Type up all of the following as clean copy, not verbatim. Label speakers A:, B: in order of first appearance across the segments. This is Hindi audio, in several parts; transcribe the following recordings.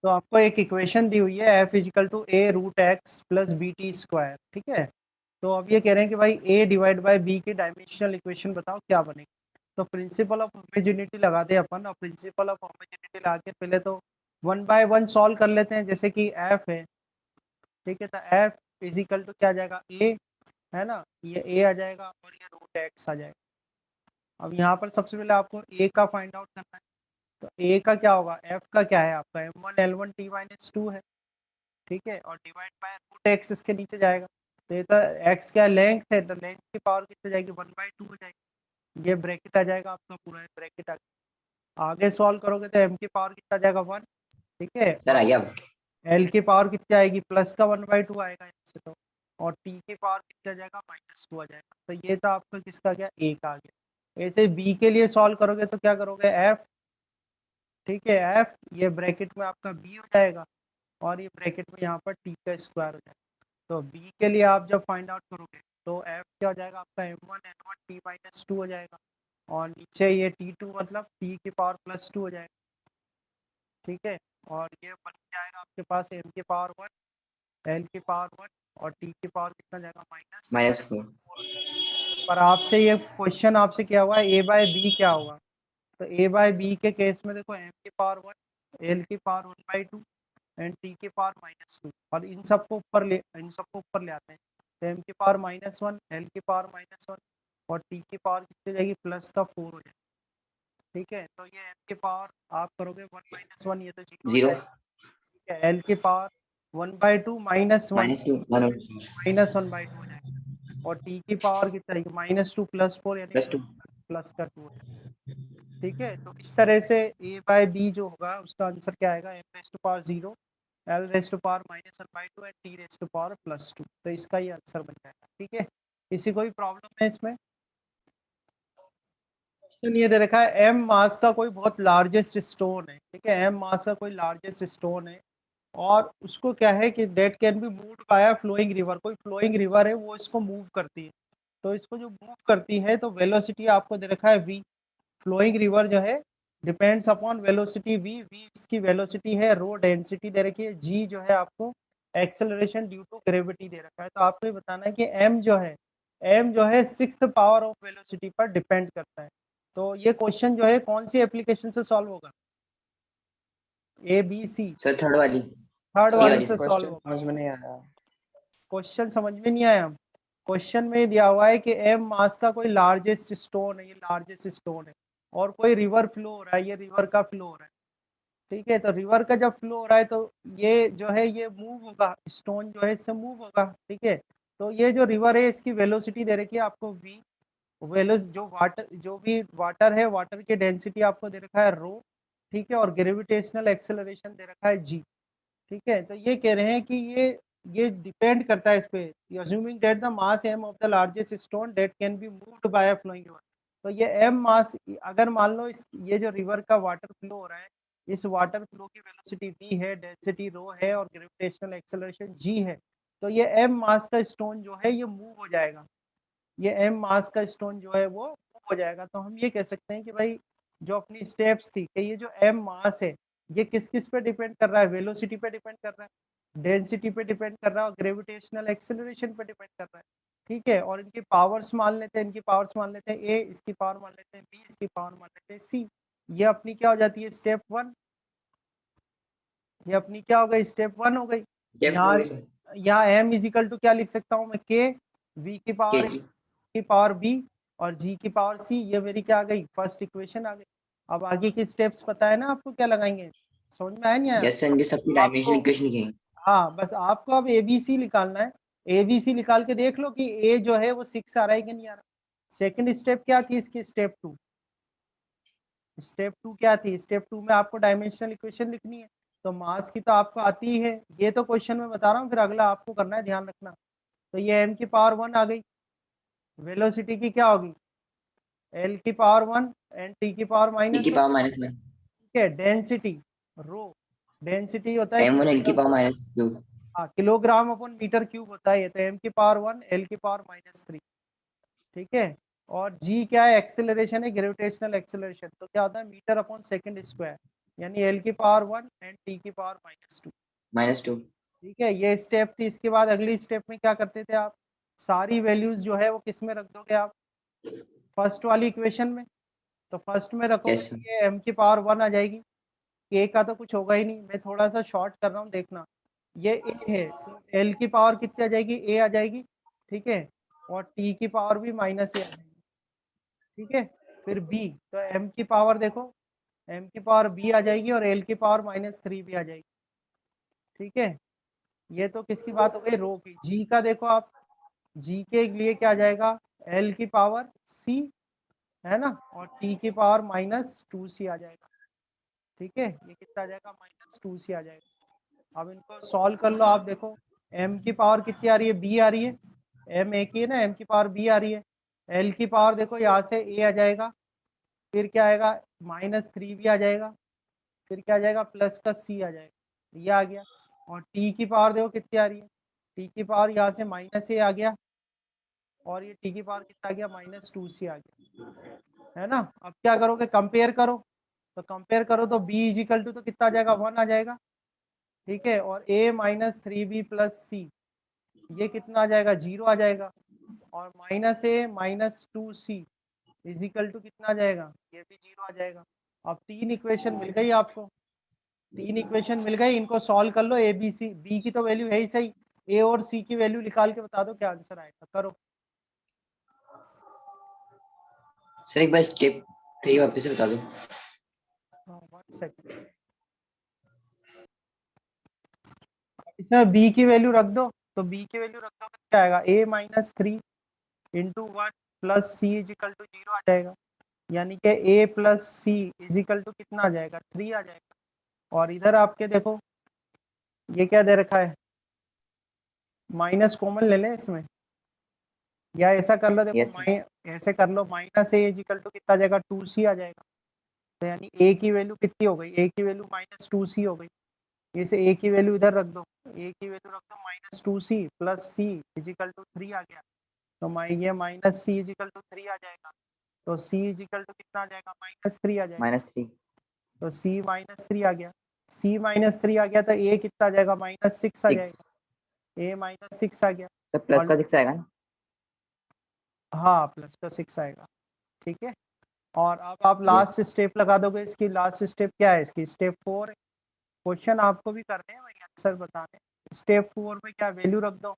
A: तो आपको एक इक्वेशन दी हुई है F equal to a root x plus b t square, ठीक है। तो अब ये कह रहे हैं कि भाई ए डिवाइड बाय बी की डायमेंशनल इक्वेशन बताओ क्या बनेगी। तो प्रिंसिपल ऑफ होमोजेनिटी लगा दे अपन, और प्रिंसिपल ऑफ होमोजेनिटी लगा के पहले तो वन बाय वन सॉल्व कर लेते हैं। जैसे कि एफ है, ठीक है, तो एफ इजिकल टू क्या आ जाएगा, ए है ना, ये ए आ जाएगा और ये रूट एक्स आ जाएगा। अब यहाँ पर सबसे पहले आपको ए का फाइंड आउट करना है। तो ए का क्या होगा, एफ का क्या है आपका, M1L1T-2 है, ठीक है, और डिवाइड बाय रूट एक्स इसके नीचे जाएगा। तो ये तो एक्स क्या लेंथ है, तो लेंथ की पावर कितने जाएगी, 1/2 हो जाएगी। ये ब्रैकेट आ जाएगा आपका, पूरा ब्रैकेट आ गया। आगे सॉल्व करोगे तो एम की पावर कितना जाएगा, 1, ठीक है,
B: सर
A: और
B: आ गया अब।
A: एल की पावर कितनी आएगी, प्लस का 1/2 आएगा यहाँ से, तो और टी की पावर कितना जाएगा, -2 आ जाएगा। तो ये तो आपका किसका गया, ए का आ गया। ऐसे बी के लिए सॉल्व करोगे तो क्या करोगे, एफ, ठीक है, एफ ये ब्रैकेट में आपका बी हो जाएगा, और ये ब्रैकेट में यहाँ पर टी का स्क्वायर हो जाएगा। तो बी के लिए आप जब फाइंड आउट करोगे तो एफ क्या हो जाएगा आपका, M1L1T-2 हो जाएगा, और नीचे ये T2 मतलब टी की पावर +2 हो जाएगा, ठीक है। और ये बन जाएगा आपके पास एम की पावर 1, एल की पावर 1, और टी की पावर कितना जाएगा,
B: -4।
A: -4। पर आपसे ये क्वेश्चन आपसे क्या हुआ, ए बाय बी क्या होगा। तो ए बाय बी के केस में देखो, एम की पावर 1, एल की पावर 1/2 एंड टी की पावर -2, और इन सबको ऊपर ले आते हैं। तो एम की पावर -1, एल की पावर -1, और टी की पावर कितनी जाएगी, प्लस का 4 हो जाएगा, ठीक है। तो ये एम की पावर आप करोगे 1 - 1, ये तो 0 हो
B: 0
A: जाएगा, ठीक है। एल की पावर 1/2 -1
B: -2 1
A: -1/2 हो जाएगा, और टी की पावर कितना है, -2 + 4 यानी
B: +2।
A: प्लस का 2 हो जाएगा, ठीक है। तो इस तरह से ए बाय बी जो होगा उसका आंसर क्या आएगा, m⁻0, l⁻⁻1/2 एंड t⁻2। तो इसका ये आंसर बन जाएगा, ठीक है। किसी कोई प्रॉब्लम है इसमें। क्वेश्चन ये दे रखा है, एम मास का कोई बहुत लार्जेस्ट स्टोन है, ठीक है, एम मास का कोई लार्जेस्ट स्टोन है, और उसको क्या है कि that can be moved by a flowing river, कोई फ्लोइंग रिवर है वो इसको मूव करती है। तो इसको जो मूव करती है तो वेलोसिटी आपको दे रखा है v, फ्लोइंग रिवर जो है डिपेंड्स अपॉन वेलोसिटी v, इसकी वेलोसिटी है, रो डेंसिटी दे रखी है, g जो है आपको एक्सेलरेशन ड्यू टू ग्रेविटी दे रखा है। तो आपको ये बताना है कि m जो है 6th पावर ऑफ वेलोसिटी पर डिपेंड करता है। तो ये क्वेश्चन जो है कौन सी एप्लीकेशन से सॉल्व होगा, A B C,
B: sir third वाली,
A: थर्ड
B: सी
A: वाली
B: वाली
A: से
B: सर।
A: सॉल्व
C: क्वेश्चन
A: होगा।
C: समझ में नहीं आया।
A: क्वेश्चन समझ में नहीं आया। क्वेश्चन में दिया हुआ है कि एम मास का कोई लार्जेस्ट स्टोन है, ये लार्जेस्ट स्टोन है, और कोई रिवर फ्लो हो रहा है, ये रिवर का फ्लो हो रहा है, ठीक है। तो रिवर का जब फ्लो हो रहा है तो ये जो है ये मूव होगा, स्टोन जो है इससे मूव होगा, ठीक है। तो ये जो रिवर है इसकी वेलोसिटी दे रखी है आपको v, जो भी वाटर है, वाटर की डेंसिटी आपको दे रखा है रो, ठीक है, और ग्रेविटेशनल एक्सेलरेशन दे रखा है g, ठीक है। तो ये कह रहे हैं कि ये डिपेंड करता है इस पे, assuming that the mass m of the largest stone that can be moved by a flowing river. तो ये m मास, अगर मान लो इस ये जो रिवर का वाटर फ्लो हो रहा है, इस वाटर फ्लो की वेलोसिटी v है, डेंसिटी रो है, और ग्रेविटेशनल एक्सेलरेशन g है, तो ये m मास का स्टोन जो है ये मूव हो जाएगा, ये m मास का स्टोन जो है वो मूव हो जाएगा। तो हम ये कह सकते हैं कि भाई जो अपनी स्टेप्स थी कि ये जो m मास है ये किस किस पे डिपेंड कर रहा है, वेलोसिटी पे डिपेंड कर रहा है, डेंसिटी पे डिपेंड कर रहा है, और ग्रेविटेशनल एक्सेलरेशन पे डिपेंड कर रहा है, ठीक है। और इनकी पावर्स मान लेते हैं, इनकी पावर्स मान लेते हैं, a इसकी पावर मान लेते हैं, b इसकी पावर मान लेते हैं, c, ये अपनी क्या हो जाती है, स्टेप 1, ये अपनी क्या हो गई, स्टेप 1 हो गई।
B: स्टेप
A: यहाँ
B: हो गई सर।
A: यहाँ m इजिकल टू क्या लिख सकता हूँ मैं, k, v की पावर
B: केजी।
A: की पावर b, और g की पावर c, ये मेरी क्या आ गई, फर्स्ट इक्वेशन आ गई। अब आगे की स्टेप्स पता है ना आपको क्या लगाएंगे, समझ में आया नहीं आया
B: यस सर, इनके सबकी डायमेंशन
A: आपको।
B: इक्वेशन लिखेंगे।
A: हाँ, बस आपको अब एबीसी निकालना है। एबीसी निकाल के देख लो कि ए जो है वो 6 आ रहा है कि नहीं आ रहा। सेकंड स्टेप क्या थी इसकी, स्टेप 2, स्टेप 2 क्या थी, स्टेप 2 में आपको डायमेंशनल इक्वेशन लिखनी है। तो मास की तो आपको आती ही है, ये तो क्वेश्चन में बता रहा हूँ, फिर अगला आपको करना है, ध्यान रखना। तो ये m की पावर 1 आ गई, वेलोसिटी की क्या होगी, l की पावर 1 एंड t की पावर
B: टी की
A: -1,
B: पावर -1।
A: ठीक है। डेंसिटी रो, डेंसिटी होता है
B: M1 L की
A: किलोग्राम,
B: पावर -3।
A: हाँ, किलोग्राम अपॉन मीटर क्यूब होता है ये, तो m की पावर 1, l की पावर -3, ठीक है। और g क्या है, एक्सेलरेशन है, ग्रेविटेशनल एक्सेलरेशन, तो क्या होता है मीटर अपॉन सेकंड स्क्वायर, यानी एल की पावर 1 एंड टी की पावर -2।
B: -2।
A: ठीक है, ये स्टेप थी। इसके बाद अगली स्टेप में क्या करते थे आप, सारी वैल्यूज जो है वो किस में रख दोगे आप, फर्स्ट वाली इक्वेशन में। तो फर्स्ट में रखोगे
B: यस
A: तो ये m की पावर 1 आ जाएगी। k का तो कुछ होगा ही नहीं, मैं थोड़ा सा शॉर्ट कर रहा हूँ, देखना। ये a है तो l की पावर कितनी आ जाएगी, a आ जाएगी। ठीक है, और t की पावर भी -a आ जाएगी। ठीक है, फिर b, तो m की पावर देखो, m की पावर b आ जाएगी और l की पावर -3 भी आ जाएगी। ठीक है, ये तो किसकी बात हो गई, रो की। g का देखो आप, g के लिए क्या आ जाएगा, l की पावर c, है ना, और t की पावर -2c आ जाएगा। ठीक है, ये कितना आ जाएगा, -2c आ जाएगा। अब इनको सॉल्व कर लो आप, देखो m की पावर कितनी आ रही है, b आ रही है, m एक ही है ना, m की पावर b आ रही है। l की पावर देखो यहाँ से a आ जाएगा, फिर क्या आएगा, -3 भी आ जाएगा, फिर क्या आ जाएगा, प्लस का c आ जाएगा, ये आ गया। और t की पावर देखो कितनी आ रही है, t की पावर यहाँ से -a आ गया, और ये t की पावर कितना आ गया, -2c आ गया, है ना। अब क्या करोगे, कंपेयर करो। तो कंपेयर करो तो b इजिकल टू तो कितना आ जाएगा, 1 आ जाएगा। ठीक है, और a -3b प्लस c, ये कितना आ जाएगा, 0 आ जाएगा। और -a -2c इजिकल टू कितना आ जाएगा, ये भी 0 आ जाएगा। अब तीन इक्वेशन मिल गई आपको, तीन इक्वेशन मिल गई, इनको सॉल्व कर लो। ए बी सी, बी की तो वैल्यू है ही सही, ए और सी की वैल्यू निकाल के बता दो क्या आंसर आएगा, करो।
B: सर एक बार स्टेप 3 वापस से बता दो।
A: हाँ, 1 सेकंड। इसमें बी की वैल्यू रख दो, तो बी की वैल्यू रख दो तो क्या आएगा, a -3 into 1 plus C equal to 0 आ जाएगा। यानी कि a plus C equal to कितना आ जाएगा, 3 आ जाएगा। और इधर आपके देखो ये क्या दे रखा है, माइनस कॉमन ले लें इसमें, या ऐसा कर लो, देखो
B: यस सर।
A: ऐसे कर लो, -a इजिकल टू कितना आ जाएगा, 2c आ जाएगा। तो यानी a की वैल्यू कितनी हो गई, a की वैल्यू -2c हो गई। इसे a की वैल्यू इधर रख दो, a की वैल्यू रख दो -2c plus c equal to 3 आ गया। तो ये -c इजिकल टू 3 आ जाएगा। तो c इजिकल टू कितना आ जाएगा, -3 आ जाएगा।
B: -3।
A: तो c -3 आ गया, c -3 आ गया, तो a कितना आ जाएगा, -6 आ
B: 6।
A: जाएगा। a -6 आ गया।
B: सर प्लस
A: और
B: का 6 आएगा ना।
A: हाँ, प्लस का 6 आएगा। ठीक है, और अब आप
B: यस।
A: लास्ट स्टेप लगा दोगे। इसकी लास्ट स्टेप क्या है, इसकी स्टेप 4 है। क्वेश्चन आपको भी करने हैं वही आंसर बताने। स्टेप 4 में क्या वैल्यू रख दो,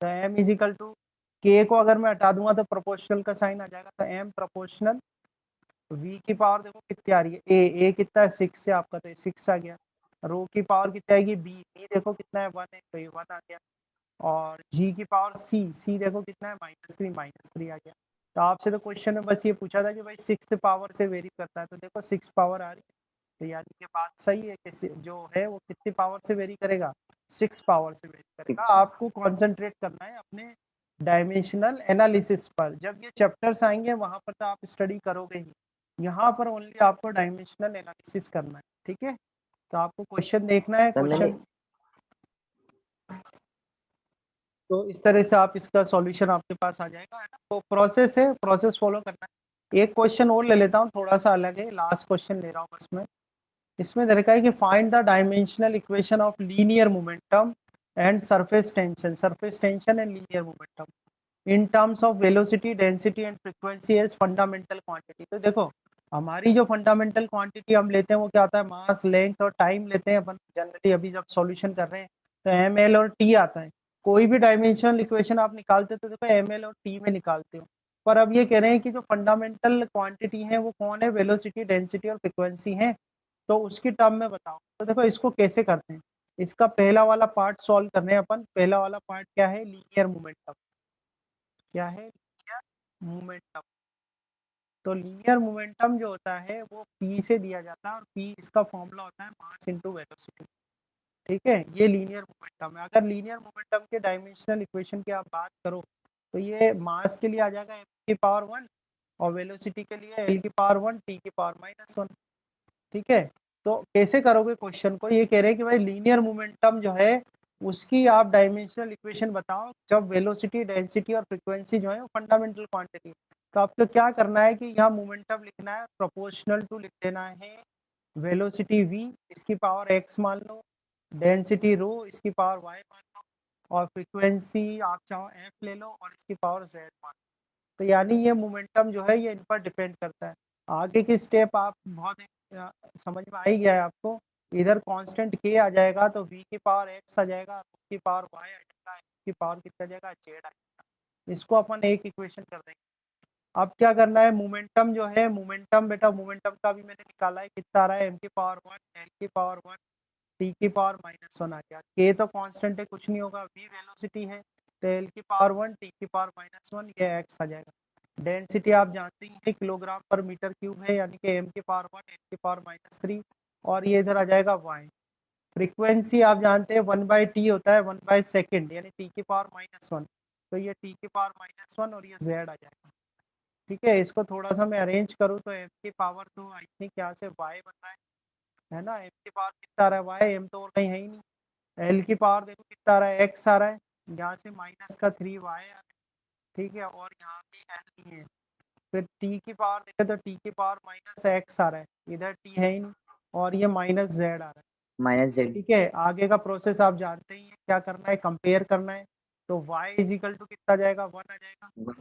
A: तो m इजिकल टू के को अगर मैं हटा दूंगा तो प्रोपोर्शनल का साइन आ जाएगा, तो m प्रोपोर्शनल v की पावर देखो कितनी आ रही है, a कितना है 6 से आपका, तो 6 आ गया। रो की पावर कितना आएगी, b देखो कितना है 1 है, तो ये 1 आ गया। और g की पावर c देखो कितना है, -3 आ गया। तो आपसे तो क्वेश्चन में बस ये पूछा था कि भाई 6th पावर से वेरी करता है, तो देखो 6 पावर आ रही है। तो यानी कि बात सही है कि जो है वो कितनी पावर से वेरी करेगा, 6 पावर से वेरी करेगा।
B: 6।
A: आपको कंसंट्रेट करना है अपने डायमेंशनल एनालिसिस पर। जब ये चैप्टर्स आएंगे वहां पर तो आप स्टडी करोगे ही, यहाँ पर ओनली आपको डायमेंशनल एनालिसिस करना है। ठीक है, तो आपको क्वेश्चन देखना है,
B: सर मैंने
A: क्वेश्चन तो इस तरह से आप इसका सॉल्यूशन आपके पास आ जाएगा, है ना। तो प्रोसेस है, प्रोसेस फॉलो करना है। एक क्वेश्चन और ले लेता हूँ, थोड़ा सा अलग है, लास्ट क्वेश्चन ले रहा हूँ बस मैं। इसमें दे रखा है कि find the dimensional equation of linear momentum and surface tension and linear momentum in terms of velocity, density and frequency as fundamental quantity. तो देखो हमारी जो फंडामेंटल क्वांटिटी हम लेते हैं वो क्या आता है, मास, लेंथ और टाइम लेते हैं अपन जनरली। अभी जब सॉल्यूशन कर रहे हैं तो एम एल और टी आता है। कोई भी डायमेंशनल इक्वेशन आप निकालते हो तो देखो एम एल और टी में निकालते हो। पर अब ये कह रहे हैं कि जो फंडामेंटल क्वांटिटी है वो कौन है, वेलोसिटी, डेंसिटी और फ्रिक्वेंसी है। तो उसकी टर्म में बताओ। तो देखो इसको कैसे करते हैं, इसका पहला वाला पार्ट सॉल्व करने हैं अपन। पहला वाला पार्ट क्या है, लीनियर मोमेंटम। क्या है, लीनियर मोमेंटम। तो लीनियर मोमेंटम जो होता है वो p से दिया जाता है, और p इसका फॉर्मूला होता है मास इनटू वेलोसिटी। ठीक है, ये लीनियर मोमेंटम है। अगर लीनियर मोमेंटम के डायमेंशनल इक्वेशन की आप बात करो तो ये मास के लिए आ जाएगा m की पावर 1, और वेलोसिटी के लिए l की पावर 1, t की पावर -1। ठीक है, तो कैसे करोगे क्वेश्चन को, ये कह रहे हैं कि भाई लीनियर मोमेंटम जो है उसकी आप डायमेंशनल इक्वेशन बताओ जब वेलोसिटी, डेंसिटी और फ्रीक्वेंसी जो है वो फंडामेंटल क्वांटिटी। तो आपको क्या करना है कि यहाँ मोमेंटम लिखना है, प्रोपोर्शनल टू लिख देना है वेलोसिटी v इसकी पावर x मान लो, डेंसिटी रो इसकी पावर y मान लो, और फ्रीक्वेंसी आप चाहो f ले लो और इसकी पावर z मान लो। तो यानी ये मोमेंटम जो है ये इन पर डिपेंड करता है। आगे की स्टेप आप बहुत समझ में आ ही गया है आपको। इधर कांस्टेंट k आ जाएगा तो v की पावर x आ जाएगा, की पावर y आ जाएगा, की पावर कितना आ जाएगा z आ जाएगा। इसको अपन एक इक्वेशन कर देंगे। अब क्या करना है, मोमेंटम जो है, मोमेंटम बेटा मोमेंटम का भी मैंने निकाला है, कितना आ रहा है, m की पावर 1 l की पावर 1 t की पावर -1 आ गया। k तो कांस्टेंट है, कुछ नहीं होगा, v वेलोसिटी है तो l की पावर 1 t की पावर -1 ये x आ जाएगा। डेंसिटी आप जानते ही हैं किलोग्राम पर मीटर क्यूब है, यानी कि m की पावर 1 l की पावर -3 और ये इधर आ जाएगा y। फ्रीक्वेंसी आप जानते हैं 1/t होता है, 1/सेकंड, यानी t की पावर -1 तो ये t की पावर -1 और ये z आ जाएगा। ठीक है, इसको थोड़ा सा मैं अरेंज करूँ तो m की पावर तो आई थिंक यहाँ से y बन रहा है ना, m की पावर कितना आ रहा है y, m तो और कहीं है ही नहीं। l की पावर देखो कितना आ रहा है, x आ रहा है, यहाँ से माइनस का 3y आ रहा है, ठीक है, और यहाँ भी l नहीं है। फिर t की पावर देखें तो t की पावर -x आ रहा है, इधर t है ही नहीं, और ये -z आ रहा है।
B: -z।
A: ठीक है, आगे का प्रोसेस आप जानते ही हैं, क्या करना है, कंपेयर करना है। तो y इजिकल टू कितना आ जाएगा, 1 आ जाएगा।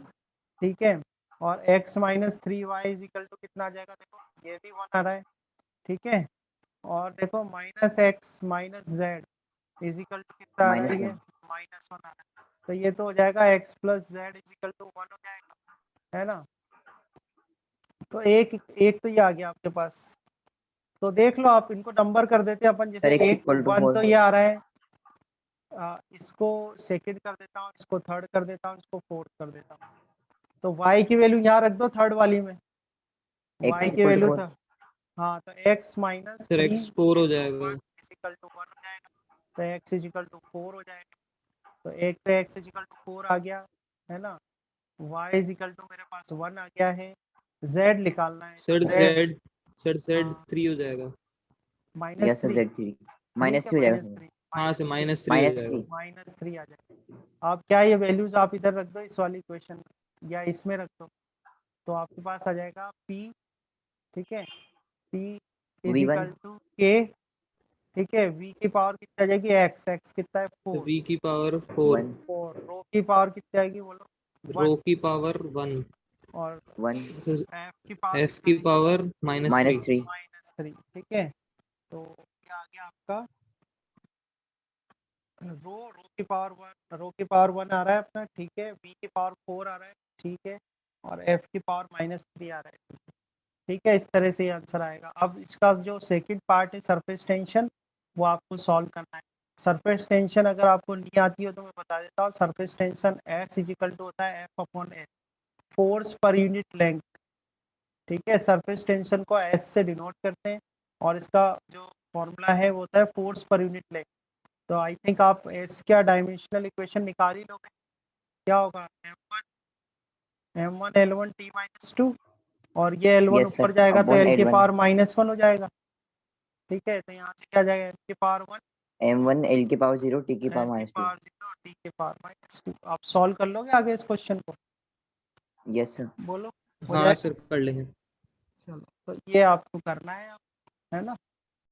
A: ठीक है, और x -3y इजिकल टू कितना आ जाएगा, देखो ये भी 1 आ रहा है। ठीक है, और देखो -x -z इजिकल टू कितना आ रहा है, ये -1 आ रहा है। तो ये तो हो जाएगा x + z इजिकल टू 1 हो जाएगा, है ना। तो एक एक तो ये आ गया आपके पास। तो देख लो आप, इनको नंबर कर देते हैं अपन, जैसे
B: सर x
A: एक
B: =
A: 1
B: 4।
A: तो ये आ रहा है, इसको सेकंड कर देता हूँ, इसको थर्ड कर देता हूँ, इसको फोर्थ कर देता हूँ। तो y की वैल्यू यहाँ रख दो थर्ड वाली में, y
B: x
A: की वैल्यू
B: = 4।
A: था, हाँ, तो x -
C: सर
A: 3
C: x 4 हो जाएगा।
A: इजिकल टू 1 हो जाएगा, तो x इजिकल टू 4 हो जाएगा। तो एक तो x इजिकल टू 4 आ गया, है ना, y इजिकल टू मेरे पास 1 आ गया है, z निकालना है तो
C: सर
A: z
C: z 3 हो जाएगा।
B: यस सर,
A: -3
B: z3
A: -3
B: -3 हो जाएगा सर।
C: हाँ सर -3 हो जाएगा।
A: -3 आ जाएगा। अब क्या ये वैल्यूज आप इधर रख दो इस वाली इक्वेशन में या इसमें रख दो, तो आपके पास आ जाएगा p, ठीक है, p
B: v1
A: is equal to k, ठीक है, v की पावर कितनी आ जाएगी, x कितना है,
C: तो
A: 4,
C: v की पावर 4,
B: 1
A: 4, रो की पावर कितनी आएगी बोलो,
C: रो
A: 1,
C: की पावर 1,
A: और
B: 1
A: f की पावर
C: f की पावर -3।
B: -3
A: -3, ठीक है। तो क्या आ गया आपका, रो की पावर 1 आ रहा है अपना, ठीक है, v की पावर 4 आ रहा है, ठीक है, और f की पावर -3 आ रहा है। ठीक है, इस तरह से ये आंसर आएगा। अब इसका जो सेकंड पार्ट है सरफेस टेंशन, वो आपको सॉल्व करना है। सरफेस टेंशन अगर आपको नहीं आती हो तो मैं बता देता हूँ, surface tension S equal to होता है F/H, force per unit length. ठीक है, सरफेस टेंशन को S से डिनोट करते हैं और इसका जो फॉर्मूला है वो होता है फोर्स पर यूनिट लेंथ। तो आई थिंक आप S क्या डायमेंशनल इक्वेशन निकाल ही लोगे, क्या होगा, m1 L1 T-2, और ये L1
B: यस
A: ऊपर
B: सर,
A: जाएगा तो
B: अपॉन
A: L की
B: L1
A: पावर -1 हो जाएगा। ठीक है, तो यहाँ से क्या जाएगा, m की पावर 1
B: m1 l की पावर 0 t की
A: m
B: पावर
A: की
B: -2।
A: पावर 0 t की पावर -2। आप सॉल्व कर लोगे आगे इस क्वेश्चन को,
B: यस सर।
A: बोलो, हो
C: हाँ
A: जाए।
C: सर कर लेंगे।
A: चलो, तो ये आपको करना है, है ना।